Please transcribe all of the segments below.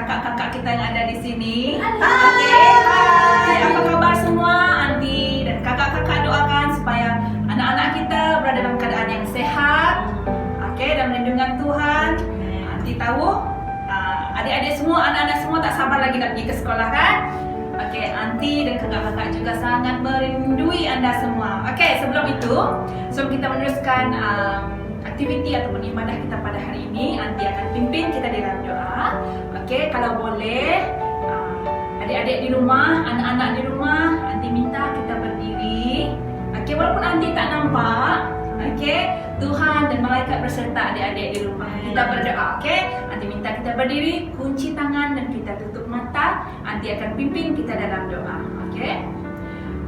kakak-kakak kita yang ada di sini. Halo. Hai, apa kabar semua? Anti dan kakak-kakak doakan supaya anak-anak kita berada dalam keadaan yang sehat, dan melindungi Tuhan. Anti tahu, adik-adik semua, anak-anak semua tak sabar lagi nak pergi ke sekolah kan? Anti dan kakak-kakak juga sangat merindui anda semua. Sebelum kita meneruskan aktiviti ataupun ibadah kita pada hari ini, Anti akan pimpin kita dalam doa. Kalau boleh, adik-adik di rumah, anak-anak di rumah, Anti minta kita berdiri. Walaupun Anti tak nampak, Tuhan dan malaikat berserta adik-adik di rumah. Kita berdoa, Anti minta kita berdiri, kunci tangan dan kita tutup mata. Anti akan pimpin kita dalam doa.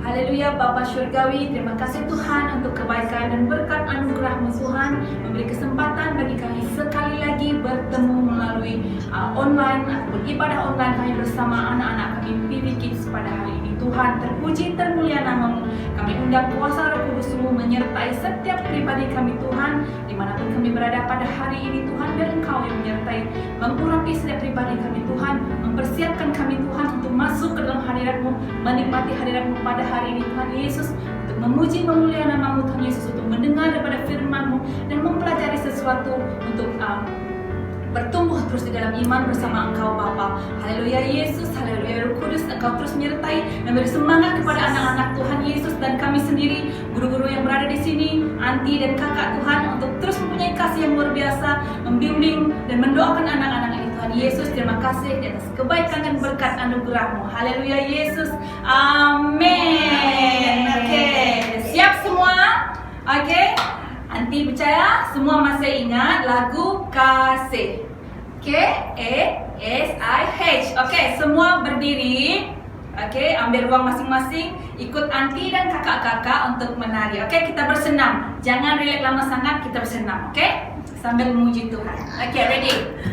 Haleluya Bapa Syurgawi, terima kasih Tuhan untuk kebaikan dan berkat anugerah-Mu Tuhan, memberi kesempatan bagi kami sekali lagi bertemu melalui online ataupun ibadah online kami bersama anak-anak kami PBKids pada hari ini. Tuhan, terpuji termulia nama-Mu. Kami undang kuasa Roh Kudus-Mu menyertai setiap pribadi kami Tuhan, dimanapun kami berada pada hari ini Tuhan, biar Engkau yang menyertai, mengurapi setiap pribadi kami Tuhan, mempersiapkan kami Tuhan untuk masuk ke dalam hadirat-Mu, menikmati hadirat-Mu pada hari ini Tuhan Yesus, untuk memuji memuliakan nama-Mu Tuhan Yesus, untuk mendengar daripada firman-Mu dan mempelajari sesuatu untuk bertumbuh terus di dalam iman bersama Engkau Bapa. Haleluya Yesus, haleluya Roh Kudus, Engkau terus menyertai dan beri semangat kepada anak-anak Tuhan Yesus dan kami sendiri, guru-guru yang berada di sini, Anti dan kakak Tuhan, untuk terus mempunyai kasih yang luar biasa, membimbing dan mendoakan anak-anak ini Tuhan Yesus. Terima kasih atas kebaikan dan berkat anugerah-Mu. Haleluya Yesus, amin. Siap semua? Anti percaya semua masih ingat lagu Kasih. K-A-S-I-H. Semua berdiri. Ambil ruang masing-masing. Ikut Anti dan kakak-kakak untuk menari. Kita bersenam. Jangan relax lama sangat, kita bersenam. Sambil memuji Tuhan. Ready?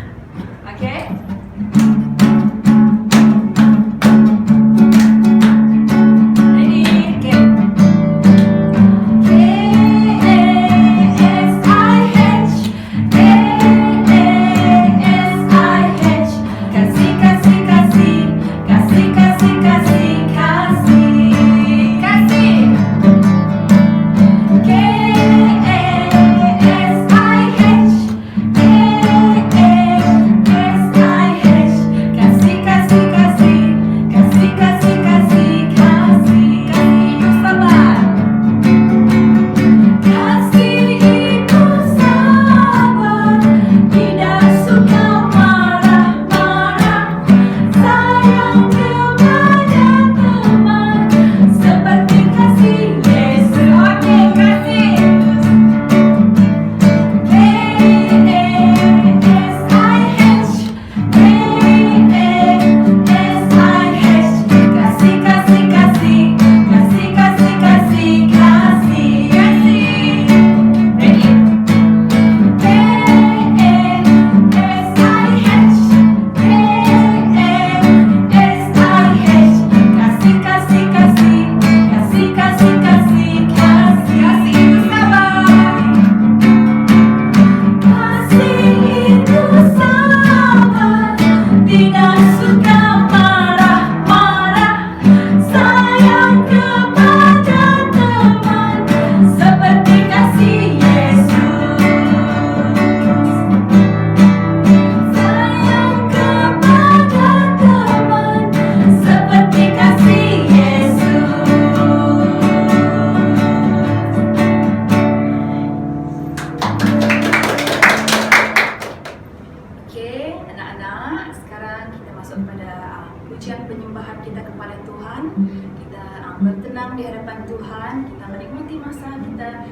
Pujian penyembahan kita kepada Tuhan. Kita bertenang di hadapan Tuhan. Kita menikmati masa kita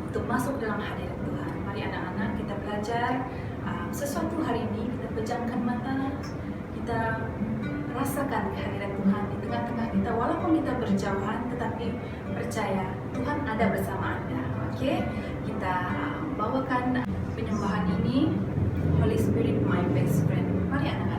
untuk masuk dalam hadirat Tuhan. Mari anak-anak kita belajar sesuatu hari ini. Kita pejamkan mata, kita rasakan kehadiran Tuhan di tengah-tengah kita. Walaupun kita berjauhan, tetapi percaya Tuhan ada bersama Anda. Kita bawakan penyembahan ini, Holy Spirit my best friend. Mari anak-anak.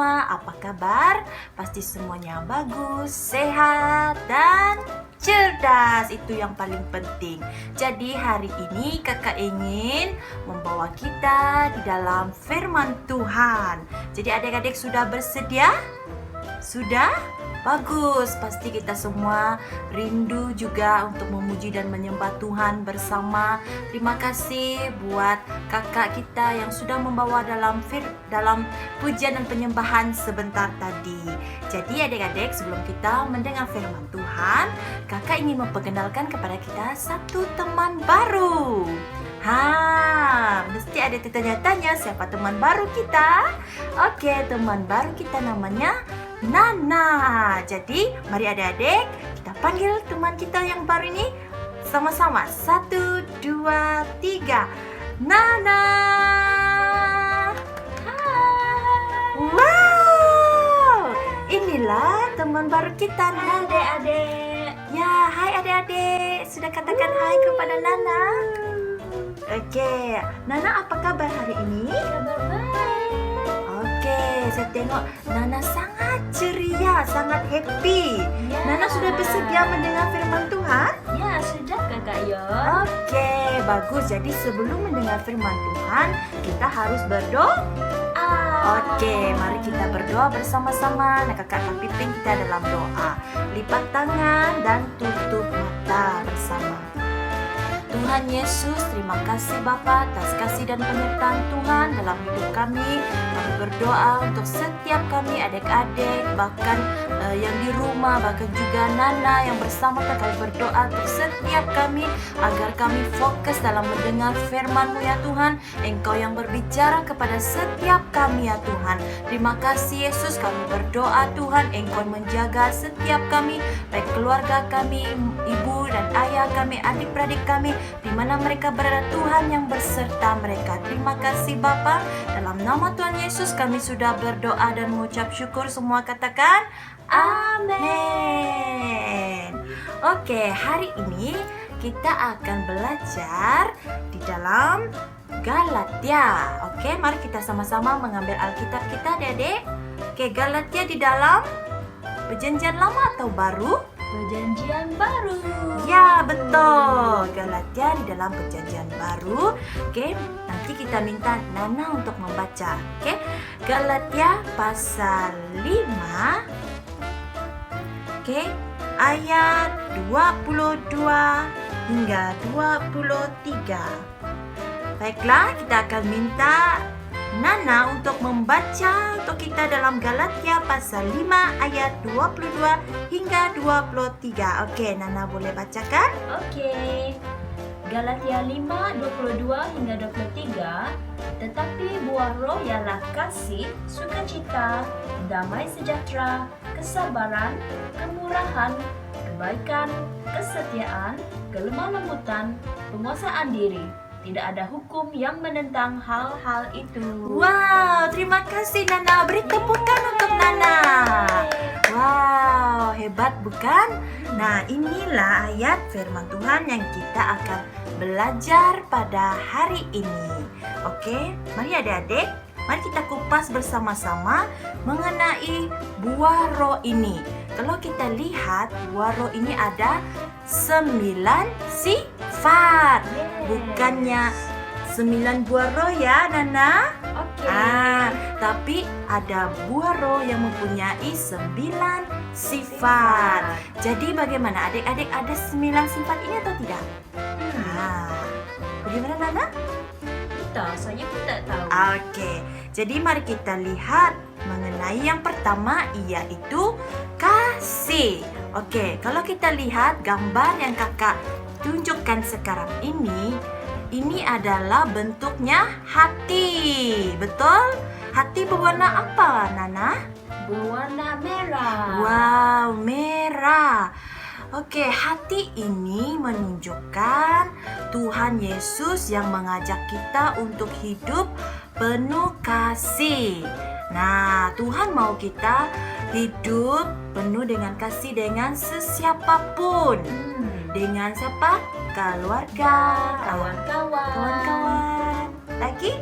semua, apa kabar? Pasti semuanya bagus, sehat, dan cerdas. Itu yang paling penting. Jadi hari ini kakak ingin membawa kita di dalam firman Tuhan. Jadi adik-adik sudah bersedia? Sudah? Bagus, pasti kita semua rindu juga untuk memuji dan menyembah Tuhan bersama. Terima kasih buat kakak kita yang sudah membawa dalam pujian dan penyembahan sebentar tadi. Jadi adik-adik, sebelum kita mendengar firman Tuhan, kakak ingin memperkenalkan kepada kita satu teman baru. Mesti ada tanya-tanya siapa teman baru kita. Oke, teman baru kita namanya Nana. Jadi mari adik-adik kita panggil teman kita yang baru ini sama-sama. 1, 2, 3. Nana. Hai. Wow, inilah teman baru kita, Nana. Adik-adik. Ya, hai adik-adik. Sudah katakan hai kepada Nana? Oke, Nana apa kabar hari ini? Kabar baik. Oke, saya tengok Nana sangat ceria, sangat happy. Ya. Nana sudah bersedia mendengar firman Tuhan? Ya, sudah Kakak Yon. Oke, bagus. Jadi sebelum mendengar firman Tuhan, kita harus berdoa. Oke, mari kita berdoa bersama-sama. Nah, kakak akan pimpin kita dalam doa. Lipat tangan dan tutup mata bersama. Tuhan Yesus, terima kasih Bapa atas kasih dan penyertaan Tuhan dalam hidup kami. Kami berdoa untuk setiap kami adik-adik, bahkan yang di rumah, bahkan juga Nana yang bersama kami berdoa untuk setiap kami agar kami fokus dalam mendengar firman-Mu ya Tuhan. Engkau yang berbicara kepada setiap kami ya Tuhan. Terima kasih Yesus, kami berdoa Tuhan, Engkau menjaga setiap kami, baik keluarga kami, ibu dan ayah kami, adik-beradik kami, di mana mereka berada, Tuhan yang berserta mereka. Terima kasih Bapa. Dalam nama Tuhan Yesus kami sudah berdoa dan mengucap syukur. Semua katakan amin. Oke, hari ini kita akan belajar di dalam Galatia. Oke, mari kita sama-sama mengambil Alkitab kita, Dedek. Oke, Galatia di dalam Perjanjian Lama atau Baru? Perjanjian baru. Ya, betul. Galatia di dalam Perjanjian Baru. Oke, nanti kita minta Nana untuk membaca. Oke, Galatia pasal 5. Oke, ayat 22 hingga 23. Baiklah, kita akan minta Nana untuk membaca untuk kita dalam Galatia pasal 5 ayat 22 hingga 23. Oke, Nana boleh bacakan? Oke. Galatia 5, 22 hingga 23. Tetapi buah roh ialah kasih, sukacita, damai sejahtera, kesabaran, kemurahan, kebaikan, kesetiaan, kelemah lembutan, penguasaan diri. Tidak ada hukum yang menentang hal-hal itu. Wow, terima kasih Nana. Beri tepukan untuk Nana. Wow, hebat bukan? Nah, inilah ayat firman Tuhan yang kita akan belajar pada hari ini. Oke, mari adik-adik, mari kita kupas bersama-sama mengenai buah roh ini. Kalau kita lihat, buah roh ini ada 9 sifat. Bukannya 9 buah roh ya, Nana? Oke. Tapi ada buah roh yang mempunyai 9 sifat. Jadi bagaimana? Adik-adik ada 9 sifat ini atau tidak? Bagaimana, Nana? Saya pun tak tahu. Oke, jadi mari kita lihat mengenai yang pertama, yaitu kasih. Oke, kalau kita lihat gambar yang kakak tunjukkan sekarang ini adalah bentuknya hati. Betul? Hati berwarna apa, Nana? Berwarna merah. Wow, merah. Oke, hati ini menunjukkan Tuhan Yesus yang mengajak kita untuk hidup penuh kasih. Nah, Tuhan mau kita hidup penuh dengan kasih dengan sesiapapun. Dengan siapa? Keluarga, Kawan-kawan. kawan-kawan. Lagi?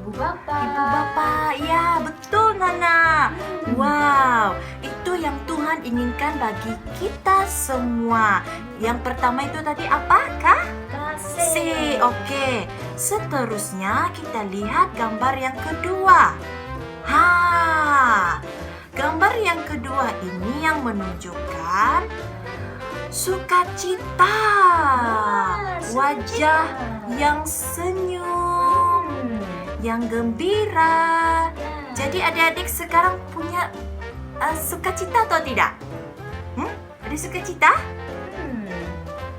ibu bapak. Ibu bapak, ya betul Nana. Wow, itu yang Tuhan inginkan bagi kita semua. Yang pertama itu tadi apakah? Kasih. Oke. Seterusnya kita lihat gambar yang kedua. Gambar yang kedua ini yang menunjukkan sukacita. Wajah yang senyum, yang gembira. Jadi adik-adik sekarang punya sukacita atau tidak? Ada sukacita?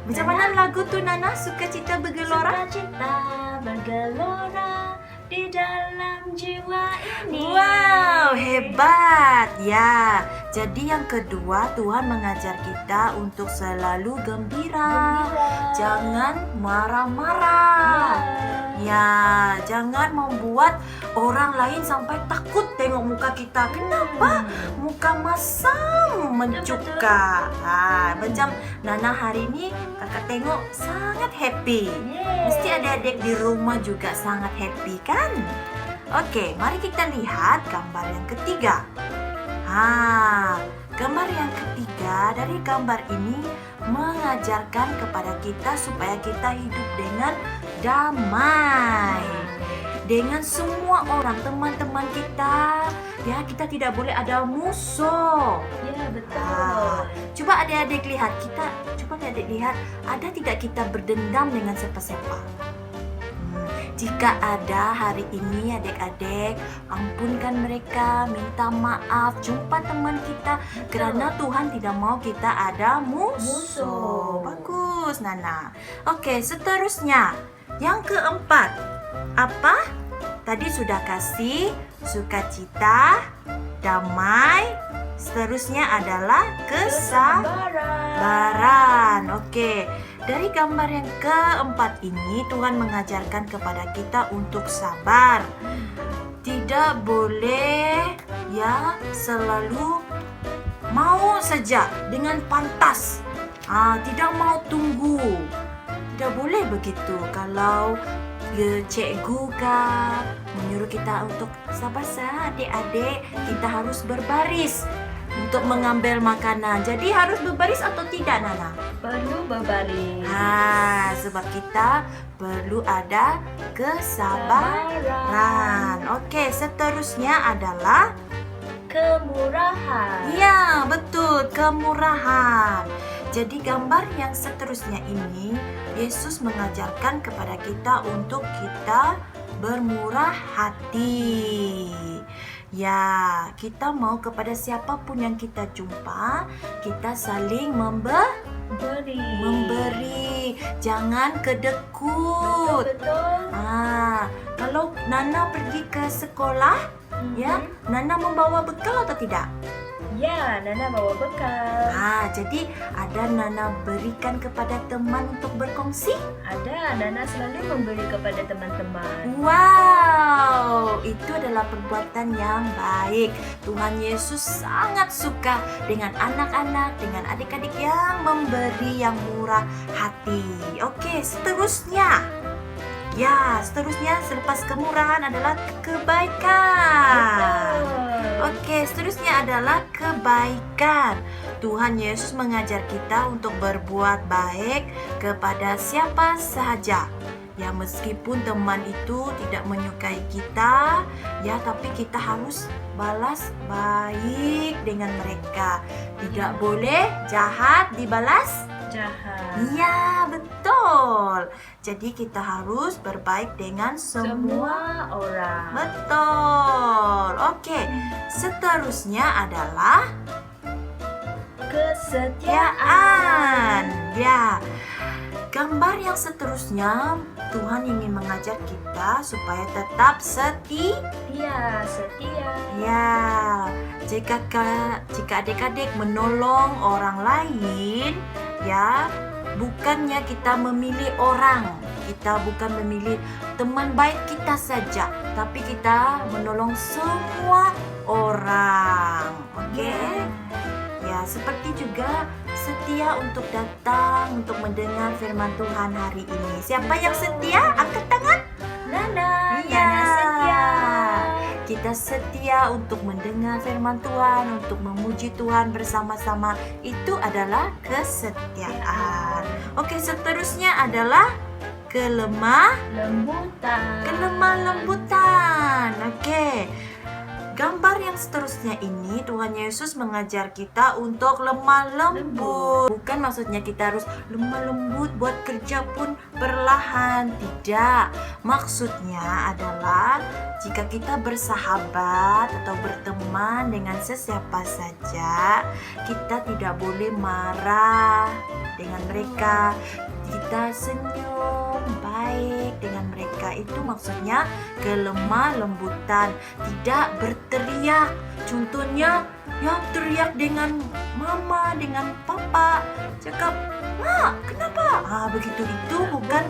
Macam mana lagu tuh Nana? Sukacita bergelora? Sukacita bergelora di dalam jiwa ini. Wow, hebat ya. Jadi yang kedua Tuhan mengajar kita untuk selalu gembira. Jangan marah-marah. Ya, jangan membuat orang lain sampai takut tengok muka kita. Kenapa? Muka masam mencuka. Macam Nana hari ini kakak tengok sangat happy. Mesti adik-adik di rumah juga sangat happy kan? Oke, mari kita lihat gambar yang ketiga. Gambar yang ketiga dari gambar ini mengajarkan kepada kita supaya kita hidup dengan damai dengan semua orang, teman-teman kita. Ya, kita tidak boleh ada musuh. Ya, betul. Coba adik-adik lihat, ada tidak kita berdendam dengan siapa-siapa? Jika ada hari ini adik-adik, ampunkan mereka, minta maaf, jumpa teman kita karena Tuhan tidak mau kita ada musuh. Bagus Nana. Oke, seterusnya yang keempat. Apa? Tadi sudah kasih sukacita, damai. Seterusnya adalah kesabaran. Oke. Dari gambar yang keempat ini Tuhan mengajarkan kepada kita untuk sabar. Tidak boleh ya selalu mau saja dengan pantas. Tidak mau tunggu. Tidak boleh begitu. Kalau cikgu menyuruh kita untuk sabar adik-adik, kita harus berbaris untuk mengambil makanan. Jadi harus berbaris atau tidak Nana? Perlu berbaris. Sebab kita perlu ada kesabaran. Oke, seterusnya adalah kemurahan. Ya, betul, kemurahan. Jadi gambar yang seterusnya ini Yesus mengajarkan kepada kita untuk kita bermurah hati. Ya, kita mau kepada siapapun yang kita jumpa, kita saling memberi. Jangan kedekut. Betul. Kalau Nana pergi ke sekolah, ya, Nana membawa bekal atau tidak? Ya, Nana bawa bekal. Jadi ada Nana berikan kepada teman untuk berkongsi? Ada, Nana selalu memberi kepada teman-teman. Wow, itu adalah perbuatan yang baik. Tuhan Yesus sangat suka dengan anak-anak, dengan adik-adik yang memberi, yang murah hati. Oke, seterusnya. Ya, seterusnya selepas kemurahan adalah kebaikan. Oke, seterusnya adalah kebaikan. Tuhan Yesus mengajar kita untuk berbuat baik kepada siapa sahaja. Ya, meskipun teman itu tidak menyukai kita, ya, tapi kita harus balas baik dengan mereka. Tidak boleh jahat dibalas jahat. iya, betul. Jadi kita harus berbaik dengan semua orang. Betul. Oke, seterusnya adalah kesetiaan. Ya, gambar yang seterusnya Tuhan ingin mengajar kita supaya tetap setia. Ya, jika adik-adik menolong orang lain, ya, bukannya kita memilih orang, kita bukan memilih teman baik kita saja, tapi kita menolong semua orang. Oke? Ya, seperti juga setia untuk datang untuk mendengar firman Tuhan hari ini. Siapa yang setia? Angkat tangan. Nana, Iya. Nana setia. kita setia untuk mendengar firman Tuhan, untuk memuji Tuhan bersama-sama. Itu adalah kesetiaan. Oke, seterusnya adalah kelemah lembutan. Oke. Gambar yang seterusnya ini Tuhan Yesus mengajar kita untuk lemah lembut. Bukan maksudnya kita harus lemah lembut buat kerja pun perlahan. Tidak. Maksudnya adalah jika kita bersahabat atau berteman dengan sesiapa saja, kita tidak boleh marah dengan mereka. Kita senyum baik dengan mereka. Itu maksudnya kelemah lembutan. Tidak berteriak. Contohnya ya teriak dengan mama, dengan papa. Cakap, "Ma, kenapa?" Begitu. Itu bukan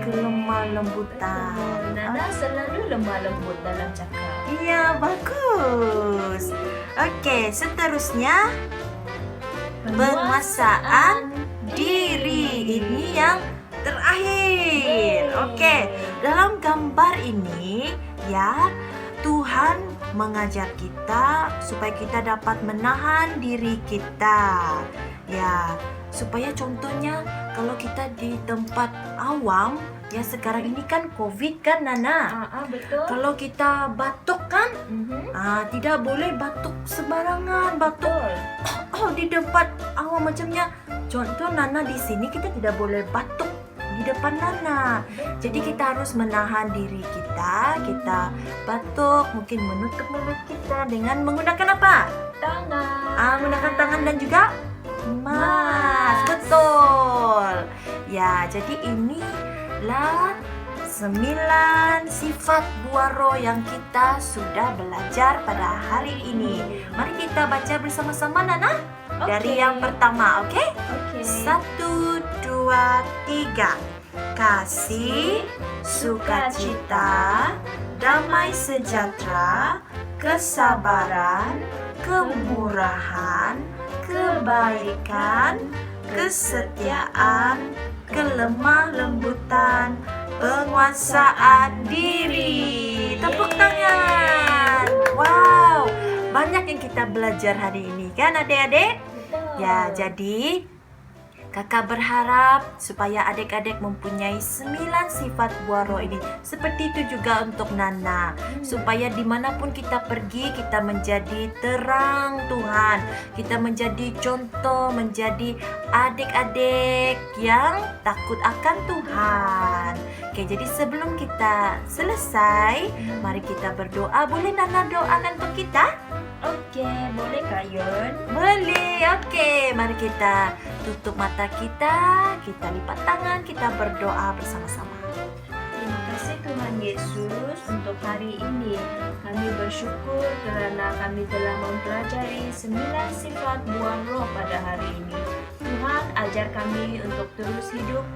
kelemah lembutan. Nana selalu lemah lembut dalam cakap. Iya, bagus. Oke, seterusnya penguasaan diri. Ini yang terakhir. Oke, dalam gambar ini ya Tuhan mengajar kita supaya kita dapat menahan diri kita. Ya, supaya contohnya kalau kita di tempat awam, ya sekarang ini kan COVID kan Nana. Betul. Kalau kita batuk kan, tidak boleh batuk sembarangan, batuk di tempat awam macamnya. Contoh Nana di sini kita tidak boleh batuk di depan Nana. Jadi kita harus menahan diri kita. Kita batuk, mungkin menutup mulut kita dengan menggunakan apa? Tangan. Menggunakan tangan dan juga mask. Betul. Ya, jadi inilah 9 sifat buah roh yang kita sudah belajar pada hari ini. Mari kita baca bersama-sama Nana. Dari yang pertama, oke? Oke. 1, 2, 3. Kasih, sukacita, damai sejahtera, kesabaran, kemurahan, kebaikan, kesetiaan, kelemah lembutan, penguasaan diri. Tepuk tangan. Wow, banyak yang kita belajar hari ini kan adik-adik? Betul. Ya, jadi kakak berharap supaya adik-adik mempunyai 9 sifat buah roh ini. Seperti itu juga untuk Nana. Supaya dimanapun kita pergi, kita menjadi terang Tuhan. Kita menjadi contoh, menjadi adik-adik yang takut akan Tuhan. Oke, jadi sebelum kita selesai, mari kita berdoa. Boleh Nana doakan untuk kita? Oke, boleh Kak Yun? Boleh, oke. Mari kita tutup mata kita lipat tangan, kita berdoa bersama-sama. Terima kasih Tuhan Yesus untuk hari ini. Kami bersyukur kerana kami telah mempelajari 9 sifat buah roh pada hari ini. Tuhan, ajar kami untuk terus hidup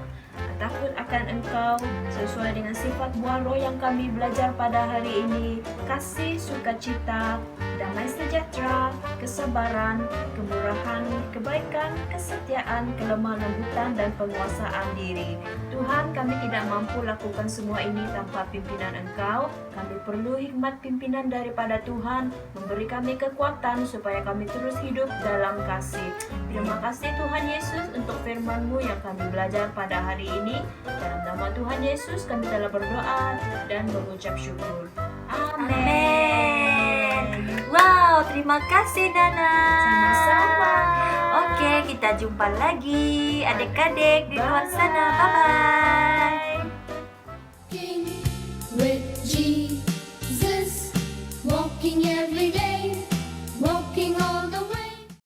takut akan Engkau sesuai dengan sifat buah roh yang kami belajar pada hari ini. Kasih, sukacita, damai sejahtera, kesabaran, kemurahan, kebaikan, kesetiaan, kelemah lembutan, dan penguasaan diri. Tuhan, kami tidak mampu lakukan semua ini tanpa pimpinan Engkau. Kami perlu hikmat pimpinan daripada Tuhan, memberi kami kekuatan supaya kami terus hidup dalam kasih. Terima kasih Tuhan Yesus untuk firman-Mu yang kami belajar pada hari ini. Dalam nama Tuhan Yesus kami telah berdoa dan mengucap syukur. Amin. Wow, terima kasih Nana. Sama-sama. Oke, kita jumpa lagi adik-adik di luar sana. Bye-bye.